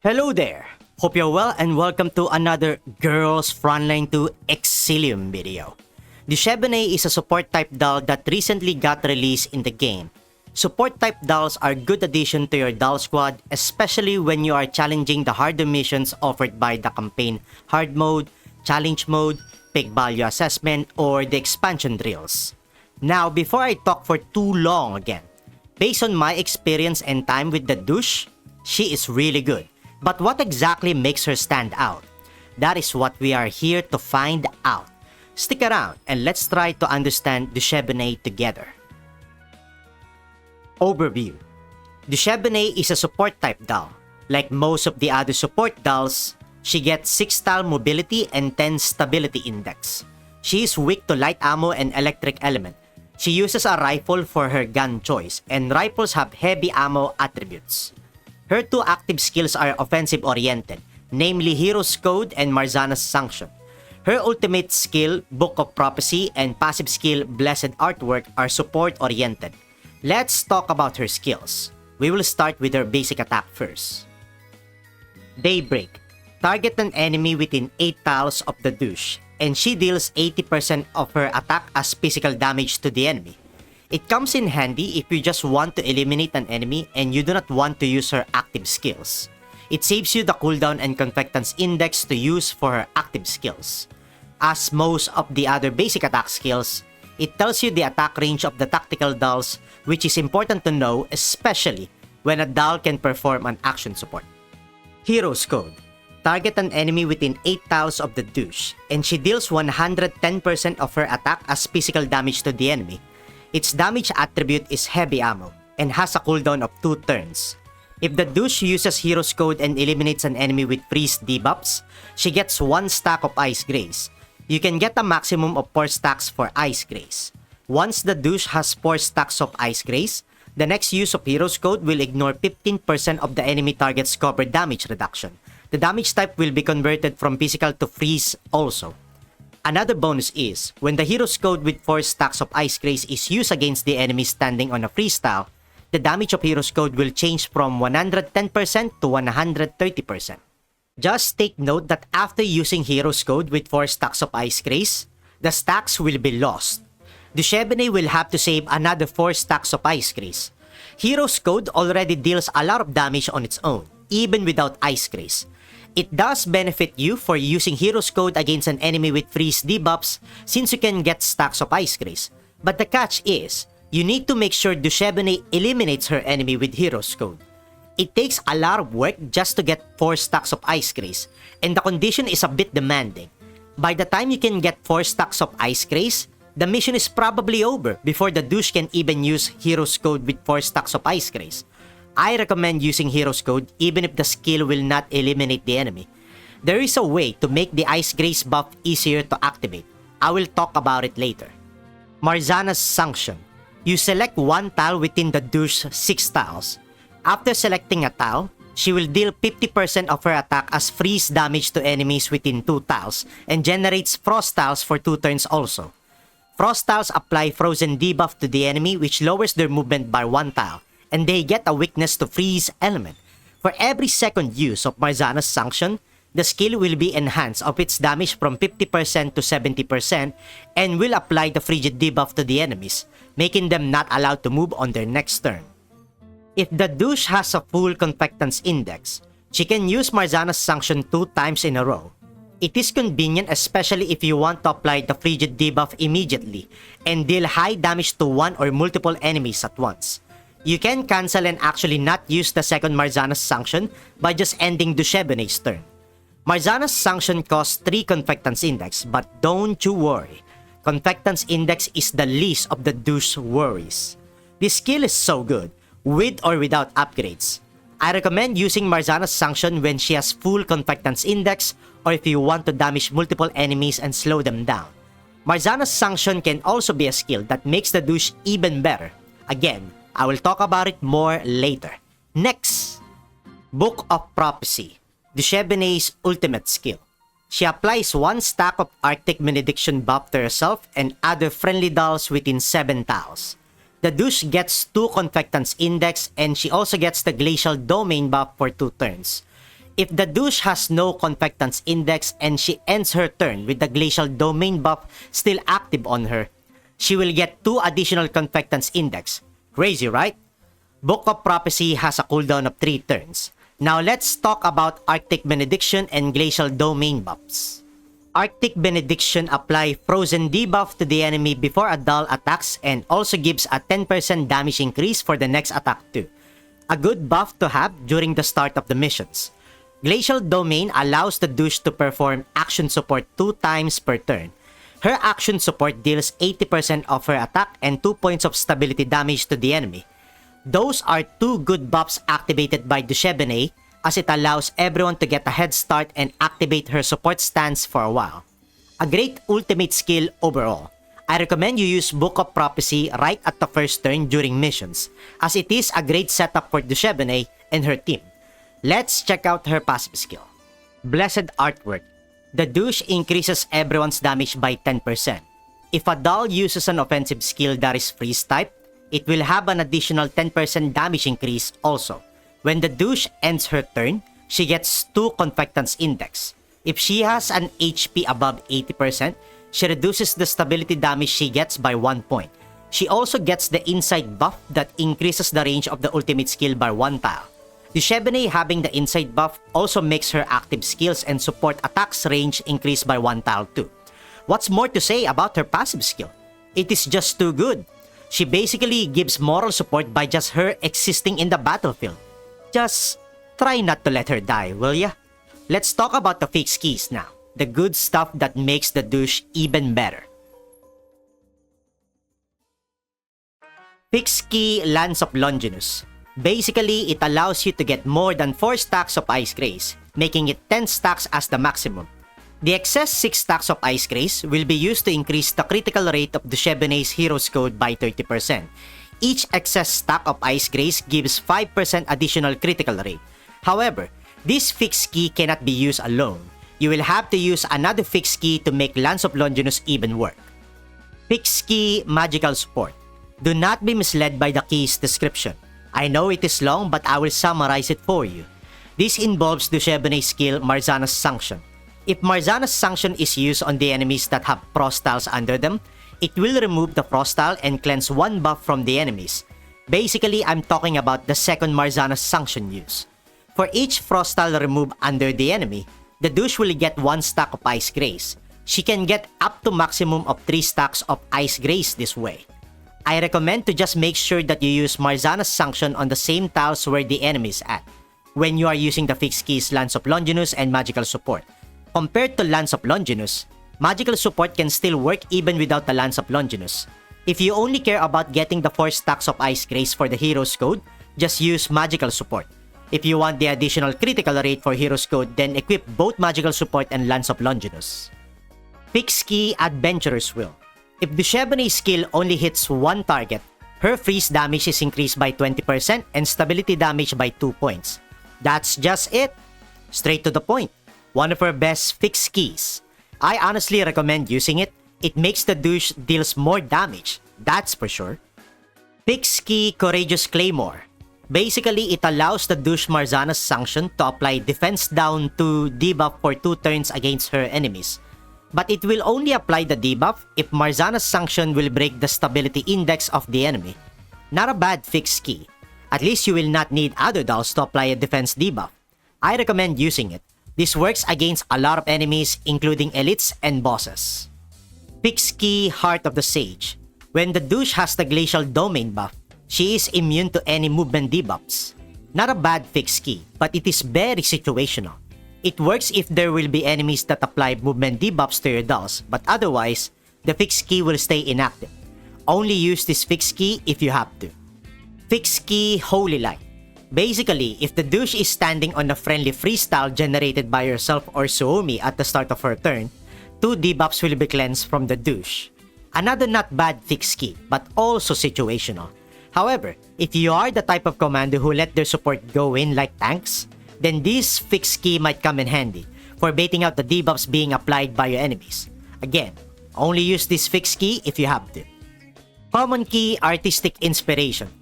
Hello there! Hope you're well and welcome to another Girls Frontline 2 Exilium video. Dushebaneh is a support type doll that recently got released in the game. Support type dolls are good addition to your doll squad, especially when you are challenging the harder missions offered by the campaign hard mode, challenge mode, pick value assessment, or the expansion drills. Now, before I talk for too long again, based on my experience and time with the Dush, she is really good. But what exactly makes her stand out? That is what we are here to find out. Stick around and let's try to understand Dushebaneh together. Overview. Dushebaneh is a support type doll. Like most of the other support dolls, she gets 6 style mobility and 10 stability index. She is weak to light ammo and electric element. She uses a rifle for her gun choice, and rifles have heavy ammo attributes. Her two active skills are offensive-oriented, namely Hero's Code and Marzana's Sanction. Her ultimate skill, Book of Prophecy, and passive skill, Blessed Artwork, are support-oriented. Let's talk about her skills. We will start with her basic attack first. Daybreak. Target an enemy within 8 tiles of the Dush, and she deals 80% of her attack as physical damage to the enemy. It comes in handy if you just want to eliminate an enemy and you do not want to use her active skills. It saves you the cooldown and confectance index to use for her active skills. As most of the other basic attack skills, it tells you the attack range of the tactical dolls, which is important to know, especially when a doll can perform an action support. Hero's Code. Target an enemy within 8 tiles of the Dush, and she deals 110% of her attack as physical damage to the enemy. Its damage attribute is heavy ammo, and has a cooldown of 2 turns. If the Dush uses Hero's Code and eliminates an enemy with freeze debuffs, she gets 1 stack of Ice Grace. You can get a maximum of 4 stacks for Ice Grace. Once the Dush has 4 stacks of Ice Grace, the next use of Hero's Code will ignore 15% of the enemy target's cover damage reduction. The damage type will be converted from physical to freeze also. Another bonus is, when the Hero's Code with 4 stacks of Ice Grace is used against the enemy standing on a freeze tile, the damage of Hero's Code will change from 110% to 130%. Just take note that after using Hero's Code with 4 stacks of Ice Grace, the stacks will be lost. Dushebaneh will have to save another 4 stacks of Ice Grace. Hero's Code already deals a lot of damage on its own, even without Ice Grace. It does benefit you for using Hero's Code against an enemy with freeze debuffs since you can get stacks of Ice Grace. But the catch is, you need to make sure Dushebaneh eliminates her enemy with Hero's Code. It takes a lot of work just to get 4 stacks of Ice Grace, and the condition is a bit demanding. By the time you can get 4 stacks of Ice Grace, the mission is probably over before the Dush can even use Hero's Code with 4 stacks of Ice Grace. I recommend using Hero's Code even if the skill will not eliminate the enemy. There is a way to make the Ice Grace buff easier to activate. I will talk about it later. Marzana's Sanction. You select 1 tile within the Dush's 6 tiles. After selecting a tile, she will deal 50% of her attack as freeze damage to enemies within 2 tiles and generates frost tiles for 2 turns also. Frost tiles apply frozen debuff to the enemy which lowers their movement by 1 tile, and they get a weakness to freeze element. For every second use of Marzana's Sanction, the skill will be enhanced of its damage from 50% to 70% and will apply the frigid debuff to the enemies, making them not allowed to move on their next turn. If the Dush has a full confectance index, she can use Marzana's Sanction 2 times in a row. It is convenient especially if you want to apply the frigid debuff immediately and deal high damage to one or multiple enemies at once. You can cancel and actually not use the second Marzana's Sanction by just ending Dushebaneh's turn. Marzana's Sanction costs 3 Confectance Index, but don't you worry. Confectance Index is the least of the Dush's worries. This skill is so good, with or without upgrades. I recommend using Marzana's Sanction when she has full Confectance Index or if you want to damage multiple enemies and slow them down. Marzana's Sanction can also be a skill that makes the Dush even better. Again, I will talk about it more later. Next, Book of Prophecy, Dushebaneh's ultimate skill. She applies 1 stack of Arctic Benediction buff to herself and other friendly dolls within 7 tiles. The Dush gets 2 Confectance Index and she also gets the Glacial Domain buff for 2 turns. If the douche has no Confectance Index and she ends her turn with the Glacial Domain buff still active on her, she will get 2 additional Confectance Index. Crazy, right? Book of Prophecy has a cooldown of 3 turns. Now let's talk about Arctic Benediction and Glacial Domain buffs. Arctic Benediction apply Frozen debuff to the enemy before a Dull attacks and also gives a 10% damage increase for the next attack too. A good buff to have during the start of the missions. Glacial Domain allows the douche to perform action support 2 times per turn. Her action support deals 80% of her attack and 2 points of stability damage to the enemy. Those are 2 good buffs activated by Dushebenei, as it allows everyone to get a head start and activate her support stance for a while. A great ultimate skill overall. I recommend you use Book of Prophecy right at the first turn during missions, as it is a great setup for Dushebenei and her team. Let's check out her passive skill. Blessed Artwork. The douche increases everyone's damage by 10%. If a doll uses an offensive skill that is freeze type, it will have an additional 10% damage increase also. When the douche ends her turn, she gets 2 Confectance Index. If she has an HP above 80%, she reduces the stability damage she gets by 1 point. She also gets the Insight buff that increases the range of the ultimate skill by 1 tile. Dushebenei having the Insight buff also makes her active skills and support attacks range increase by 1 tile too. What's more to say about her passive skill? It is just too good. She basically gives moral support by just her existing in the battlefield. Just try not to let her die, will ya? Let's talk about the fixed keys now. The good stuff that makes the douche even better. Fixed key Lance of Longinus. Basically, it allows you to get more than 4 stacks of Ice Grace, making it 10 stacks as the maximum. The excess 6 stacks of Ice Grace will be used to increase the critical rate of Dushebenei's Hero's Code by 30%. Each excess stack of Ice Grace gives 5% additional critical rate. However, this fixed key cannot be used alone. You will have to use another fixed key to make Lance of Longinus even work. Fixed key Magical Support. Do not be misled by the key's description. I know it is long, but I will summarize it for you. This involves Dushebenei's skill Marzana's Sanction. If Marzana's Sanction is used on the enemies that have frost tiles under them, it will remove the frost tile and cleanse 1 buff from the enemies. Basically, I'm talking about the second Marzana's Sanction use. For each frost tile removed under the enemy, the douche will get 1 stack of Ice Grace. She can get up to maximum of 3 stacks of Ice Grace this way. I recommend to just make sure that you use Marzana's Sanction on the same tiles where the enemy is at, when you are using the fixed keys Lance of Longinus and Magical Support. Compared to Lance of Longinus, Magical Support can still work even without the Lance of Longinus. If you only care about getting the 4 stacks of Ice Grace for the Hero's Code, just use Magical Support. If you want the additional critical rate for Hero's Code, then equip both Magical Support and Lance of Longinus. Fixed key Adventurer's Will. If Dushebenei's skill only hits 1 target, her freeze damage is increased by 20% and stability damage by 2 points. That's just it. Straight to the point. One of her best fixed keys. I honestly recommend using it. It makes the douche deals more damage, that's for sure. Fixed key Courageous Claymore. Basically, it allows the douche Marzana's Sanction to apply defense down to debuff for 2 turns against her enemies. But it will only apply the debuff if Marzana's Sanction will break the stability index of the enemy. Not a bad fixed key. At least you will not need other dolls to apply a defense debuff. I recommend using it. This works against a lot of enemies, including elites and bosses. Fixed key Heart of the Sage. When the douche has the Glacial Domain buff, she is immune to any movement debuffs. Not a bad fixed key, but it is very situational. It works if there will be enemies that apply movement debuffs to your dolls, but otherwise, the fixed key will stay inactive. Only use this fixed key if you have to. Fixed key Holy Light. Basically, if the douche is standing on a friendly freestyle generated by yourself or Suomi at the start of her turn, 2 debuffs will be cleansed from the douche. Another not bad fixed key, but also situational. However, if you are the type of commander who let their support go in like tanks, then this fixed key might come in handy for baiting out the debuffs being applied by your enemies. Again, only use this fixed key if you have to. Common key Artistic Inspiration.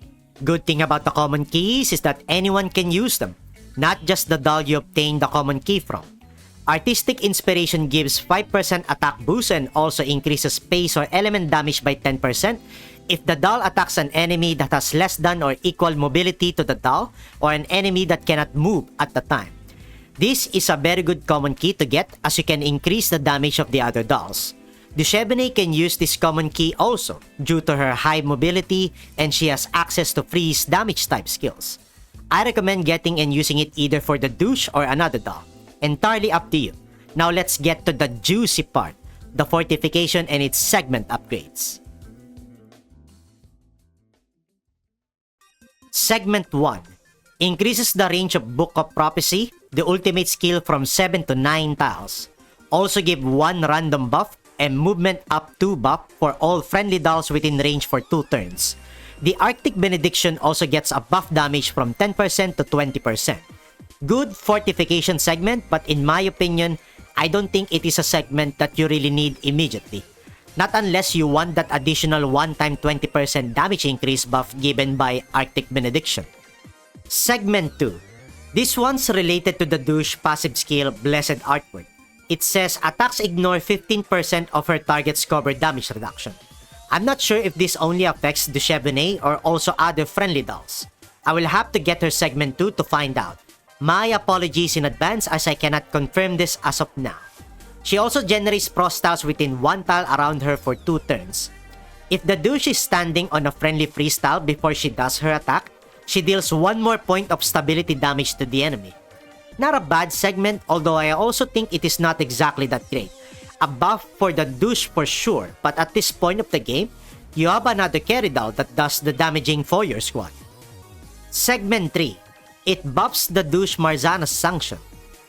Good thing about the common keys is that anyone can use them. not just the doll you obtain the common key from. Artistic Inspiration gives 5% attack boost and also increases space or element damage by 10% if the doll attacks an enemy that has less than or equal mobility to the doll or an enemy that cannot move at the time. This is a very good common key to get as you can increase the damage of the other dolls. Duchebene can use this common key also due to her high mobility and she has access to freeze damage type skills. I recommend getting and using it either for the douche or another doll. Entirely up to you. Now let's get to the juicy part, the fortification and its segment upgrades. Segment 1 increases the range of Book of Prophecy, the ultimate skill, from 7 to 9 tiles. Also give 1 random buff and movement up 2 buff for all friendly dolls within range for 2 turns. The Arctic Benediction also gets a buff damage from 10% to 20%. Good fortification segment, but in my opinion, I don't think it is a segment that you really need immediately. Not unless you want that additional one-time 20% damage increase buff given by Arctic Benediction. Segment 2. This one's related to the douche passive skill Blessed Artwork. It says attacks ignore 15% of her target's cover damage reduction. I'm not sure if this only affects Duchebene or also other friendly dolls. I will have to get her segment 2 to find out. My apologies in advance as I cannot confirm this as of now. She also generates frost tiles within 1 tile around her for 2 turns. If the douche is standing on a friendly freeze tile before she does her attack, she deals 1 more point of stability damage to the enemy. Not a bad segment, although I also think it is not exactly that great. A buff for the douche for sure, but at this point of the game, you have another carry doll that does the damaging for your squad. Segment 3. It buffs the douche Marzana's Sanction.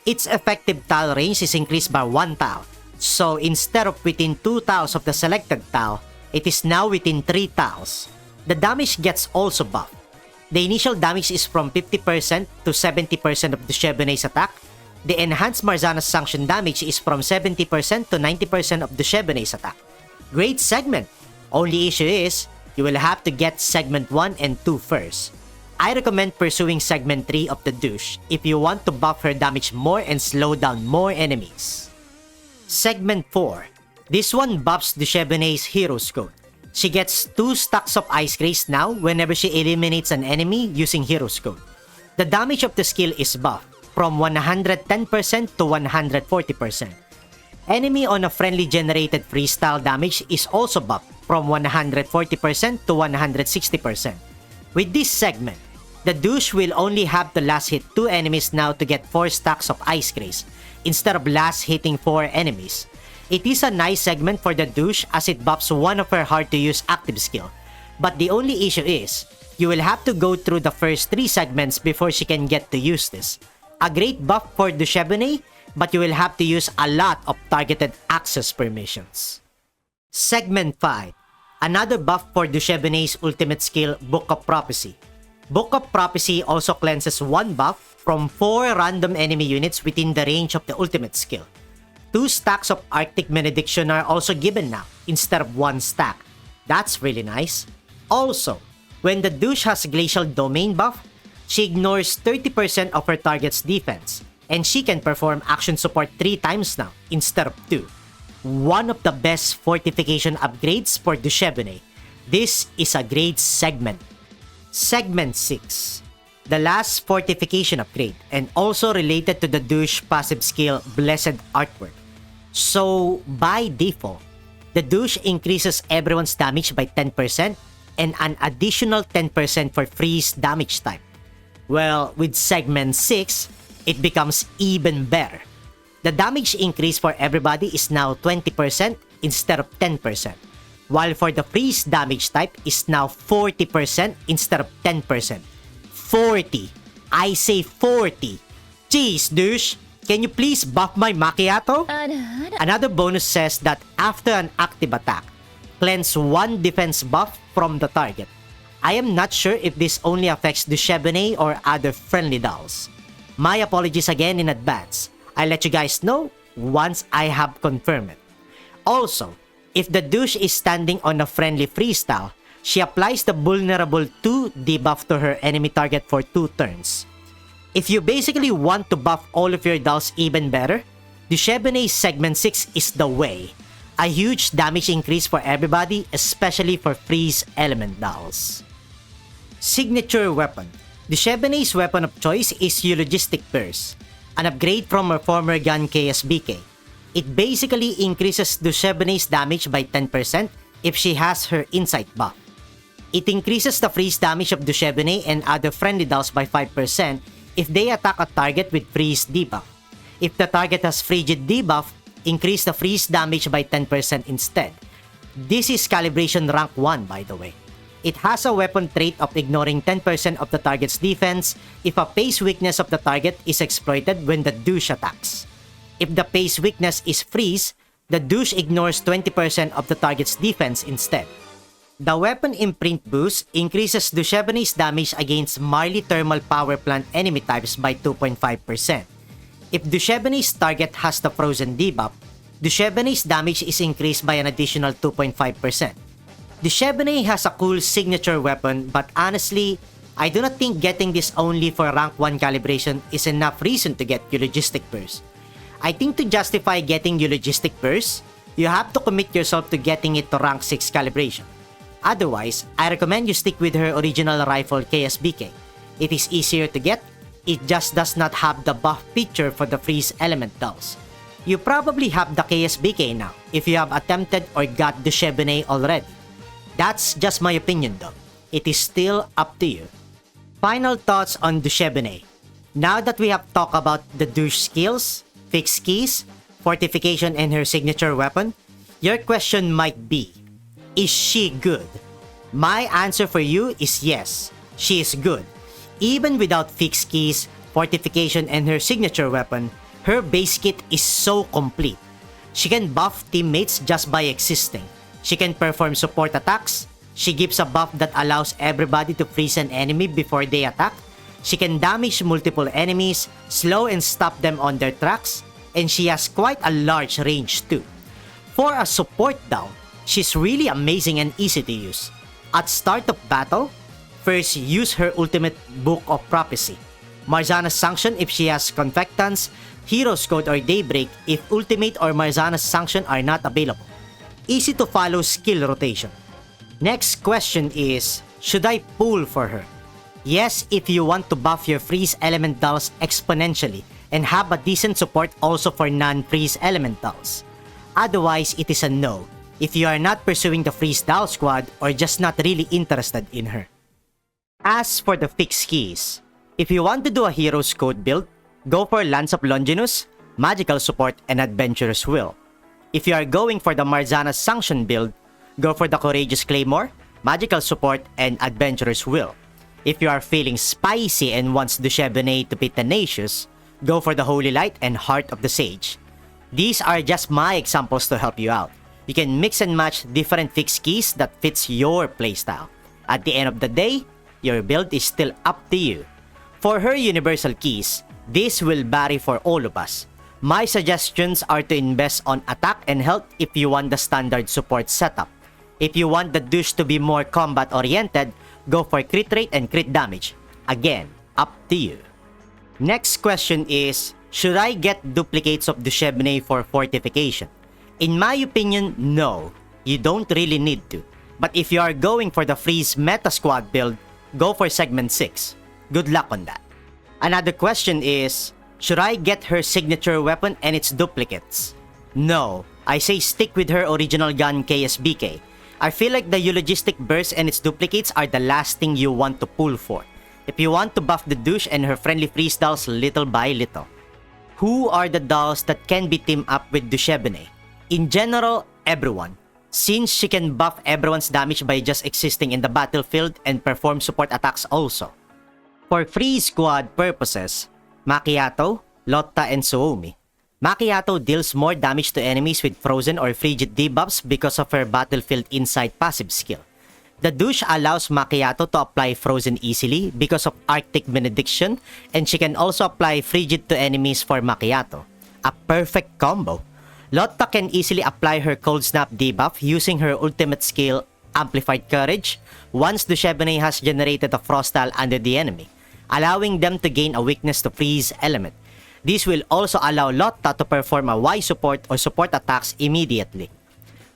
Its effective tile range is increased by 1 tile, so instead of within 2 tiles of the selected tile, it is now within 3 tiles. The damage gets also buffed. The initial damage is from 50% to 70% of Duchebene's attack. The enhanced Marzana's Sanction damage is from 70% to 90% of Duchebene's attack. Great segment! Only issue is, you will have to get segment 1 and 2 first. I recommend pursuing segment 3 of the douche if you want to buff her damage more and slow down more enemies. Segment 4. This one buffs Duchebene's Hero's Code. She gets 2 stacks of Ice Grace now whenever she eliminates an enemy using Hero's Code. The damage of the skill is buffed from 110% to 140%. Enemy on a friendly generated freestyle damage is also buffed from 140% to 160%. With this segment, the douche will only have to last hit 2 enemies now to get 4 stacks of Ice Grace instead of last hitting 4 enemies. It is a nice segment for the douche as it buffs one of her hard to use active skill. But the only issue is, you will have to go through the first 3 segments before she can get to use this. A great buff for Duchebene, but you will have to use a lot of targeted access permissions. Segment 5. Another buff for Duchebene's ultimate skill, Book of Prophecy. Book of Prophecy also cleanses 1 buff from 4 random enemy units within the range of the ultimate skill. 2 stacks of Arctic Benediction are also given now, instead of 1 stack. That's really nice. Also, when the douche has Glacial Domain buff, she ignores 30% of her target's defense, and she can perform action support 3 times now, instead of 2. One of the best fortification upgrades for Duchebene. This is a great segment. Segment 6. The last fortification upgrade, and also related to the douche passive skill Blessed Artwork. So, by default, the douche increases everyone's damage by 10% and an additional 10% for freeze damage type. Well, with segment 6, it becomes even better. The damage increase for everybody is now 20% instead of 10%, while for the freeze damage type is now 40% instead of 10%. 40! I say 40! Jeez, douche! Can you please buff my macchiato? Another bonus says that after an active attack, cleanse 1 defense buff from the target. I am not sure if this only affects Duchebene or other friendly dolls. My apologies again in advance. I'll let you guys know once I have confirmed it. Also, if the douche is standing on a friendly freestyle, she applies the vulnerable 2 debuff to her enemy target for 2 turns. If you basically want to buff all of your dolls even better, Dushebenei Segment 6 is the way. A huge damage increase for everybody, especially for freeze element dolls. Signature weapon. Dushebenei's weapon of choice is Eulogistic Burst, an upgrade from her former gun KSBK. It basically increases Dushebenei's damage by 10% if she has her insight buff. It increases the freeze damage of Dushebenei and other friendly dolls by 5% if they attack a target with freeze debuff. If the target has frigid debuff, increase the freeze damage by 10% instead. This is calibration rank 1 by the way. It has a weapon trait of ignoring 10% of the target's defense if a pace weakness of the target is exploited when the douche attacks. If the pace weakness is freeze, the douche ignores 20% of the target's defense instead. The weapon imprint boost increases Dushebenei's damage against Marley thermal power plant enemy types by 2.5%. If Dushebenei's target has the frozen debuff, Dushebenei's damage is increased by an additional 2.5%. Dushebenei has a cool signature weapon, but honestly, I do not think getting this only for rank 1 calibration is enough reason to get Eulogistic Burst. I think to justify getting Eulogistic Burst, you have to commit yourself to getting it to rank 6 calibration. Otherwise, I recommend you stick with her original rifle KSBK. It is easier to get, it just does not have the buff feature for the freeze element dolls. You probably have the KSBK now if you have attempted or got Dushebenei already. That's just my opinion though. It is still up to you. Final thoughts on Dushebenei. Now that we have talked about the douche skills, fixed keys, fortification and her signature weapon, your question might be, is she good? My answer for you is yes, she is good. Even without fixed keys, fortification and her signature weapon, her base kit is so complete. She can buff teammates just by existing. She can perform support attacks. She gives a buff that allows everybody to freeze an enemy before they attack. She can damage multiple enemies, slow and stop them on their tracks, and she has quite a large range too. For a support doll, she's really amazing and easy to use. At start of battle, first use her ultimate Book of Prophecy. Marzana's Sanction if she has Confectants, Hero's Code or Daybreak if Ultimate or Marzana's Sanction are not available. Easy to follow skill rotation. Next question is, should I pull for her? Yes, if you want to buff your freeze element dolls exponentially and have a decent support also for non-freeze element dolls. Otherwise, it is a no if you are not pursuing the freeze doll squad or just not really interested in her. As for the fixed keys, if you want to do a Hero's Code build, go for Lance of Longinus, Magical Support, and Adventurous Will. If you are going for the Marzana's Sanction build, go for the Courageous Claymore, Magical Support, and Adventurous Will. If you are feeling spicy and wants Dushebenei to be tenacious, go for the Holy Light and Heart of the Sage. These are just my examples to help you out. You can mix and match different fixed keys that fits your playstyle. At the end of the day, your build is still up to you. For her universal keys, this will vary for all of us. My suggestions are to invest on attack and health if you want the standard support setup. If you want the douche to be more combat oriented, go for crit rate and crit damage. Again, up to you. Next question is, should I get duplicates of Dushebenei for fortification? In my opinion, no. You don't really need to. But if you are going for the freeze meta squad build, go for segment 6. Good luck on that. Another question is, should I get her signature weapon and its duplicates? No, I say stick with her original gun KSBK. I feel like the Eulogistic Burst and its duplicates are the last thing you want to pull for, if you want to buff the douche and her friendly freeze dolls little by little. Who are the dolls that can be teamed up with Dushebenei? In general, everyone, since she can buff everyone's damage by just existing in the battlefield and perform support attacks also. For free squad purposes, Macchiato, Lotta, and Suomi. Macchiato deals more damage to enemies with frozen or frigid debuffs because of her battlefield insight passive skill. The douche allows Macchiato to apply frozen easily because of Arctic Benediction, and she can also apply frigid to enemies for Macchiato. A perfect combo. Lotta can easily apply her cold snap debuff using her ultimate skill Amplified Courage once Dushebenei has generated a frost tile under the enemy. allowing them to gain a weakness to freeze element. This will also allow Lotta to perform a Y support or support attacks immediately.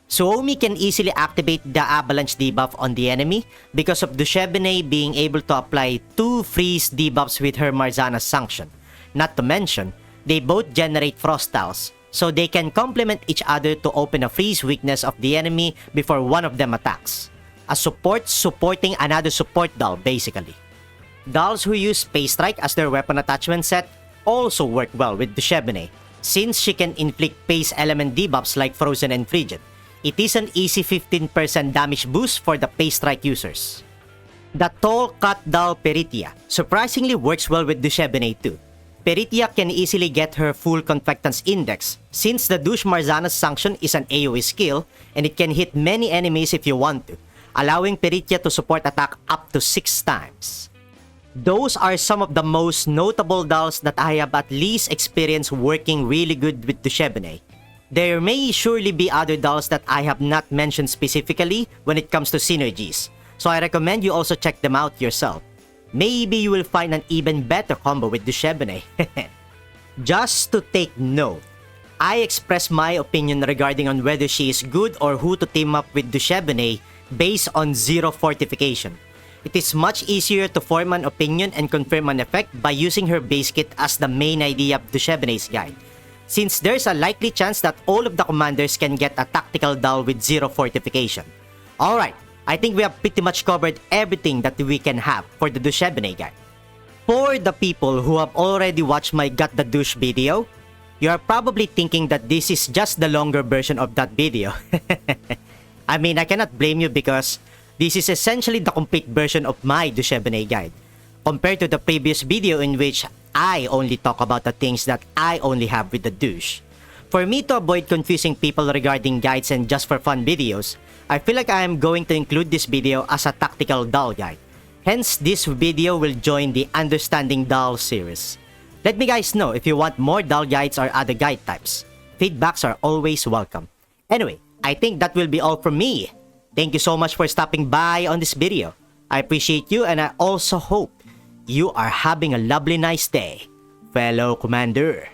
Suomi can easily activate the avalanche debuff on the enemy because of Dushabney being able to apply 2 freeze debuffs with her Marzana's sanction. Not to mention, they both generate frost tiles, so they can complement each other to open a freeze weakness of the enemy before one of them attacks. A support supporting another support doll basically. Dolls who use Space Strike as their weapon attachment set also work well with Dushabney, since she can inflict pace element debuffs like Frozen and Frigid. It is an easy 15% damage boost for the Pace Strike users. The tall cut doll Peritia surprisingly works well with Dushabney too. Peritia can easily get her full Confectance Index since the Dush Marzana's Sanction is an AoE skill and it can hit many enemies if you want to, allowing Peritia to support attack up to 6 times. Those are some of the most notable dolls that I have at least experienced working really good with Dushabney. There may surely be other dolls that I have not mentioned specifically when it comes to synergies, so I recommend you also check them out yourself. Maybe you will find an even better combo with Dushabney. Just to take note, I express my opinion regarding on whether she is good or who to team up with Dushabney based on zero fortification. It is much easier to form an opinion and confirm an effect by using her base kit as the main idea of Dushabney's guide, since there's a likely chance that all of the commanders can get a tactical doll with zero fortification. Alright, I think we have pretty much covered everything that we can have for the Dushabney guide. For the people who have already watched my Got the Douche video, you are probably thinking that this is just the longer version of that video. I mean, I cannot blame you because this is essentially the complete version of my Dushabney guide, compared to the previous video in which I only talk about the things that I only have with the douche. For me to avoid confusing people regarding guides and just for fun videos, I feel like I am going to include this video as a tactical doll guide. Hence, this video will join the Understanding Doll series. Let me guys know if you want more doll guides or other guide types. Feedbacks are always welcome. Anyway, I think that will be all from me. Thank you so much for stopping by on this video. I appreciate you and I also hope you are having a lovely nice day, fellow commander.